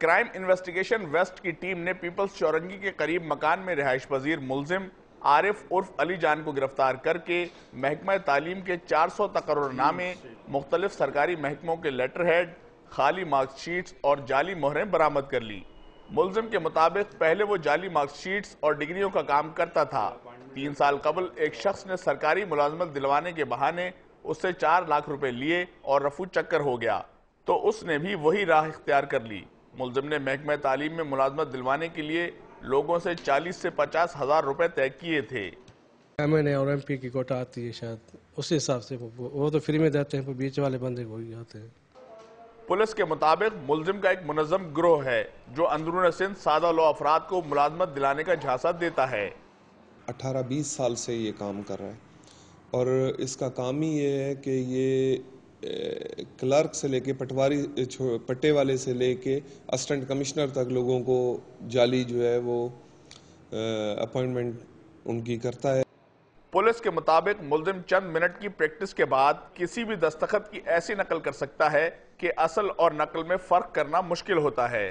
Crime investigation waste की team ने peoples चौरंगी के करीब मकान में रिहाइश पजीर मुलजिम आरिफ उर्फ अली जान को गिरफ्तार करके महकमा तालीम के 400 तकर्रुरनामे, मुख्तलिफ सरकारी महकमों के लेटर हेड, खाली मार्कशीट्स और जाली मोहरें बरामद कर ली। मुलजिम के मुताबिक पहले वो जाली मार्कशीट्स और डिग्रियों का काम करता था। 3 साल कबल एक शख्स ने सरकारी मुलाजमत दिलवाने के बहाने उससे 4 लाख रुपए लिए और रफू चक्कर हो गया तो उसने भी वही राह इख्तियार कर ली। मुलजिम ने महकमा तालीम में मुलाजमत दिलवाने के लिए लोगों से 40 से 50 हजार रुपए तय किए थे। MNA और MP की कोटा आती है, शायद उस हिसाब से वो तो फ्री में देते हैं, पर बीच वाले बंदे को ही आते हैं। पुलिस के मुताबिक मुलजिम का एक मुनज़्ज़म गिरोह है जो अंदरून सिंध सादा लो अफराद को मुलाजमत दिलाने का झांसा देता है। 18-20 साल से ये काम कर रहा है और इसका काम ही ये है कि ये क्लर्क से लेके पटवारी पट्टे वाले से लेके असिस्टेंट कमिश्नर तक लोगों को जाली जो है वो अपॉइंटमेंट उनकी करता है। पुलिस के मुताबिक मुलजिम चंद मिनट की प्रैक्टिस के बाद किसी भी दस्तखत की ऐसी नकल कर सकता है कि असल और नकल में फर्क करना मुश्किल होता है।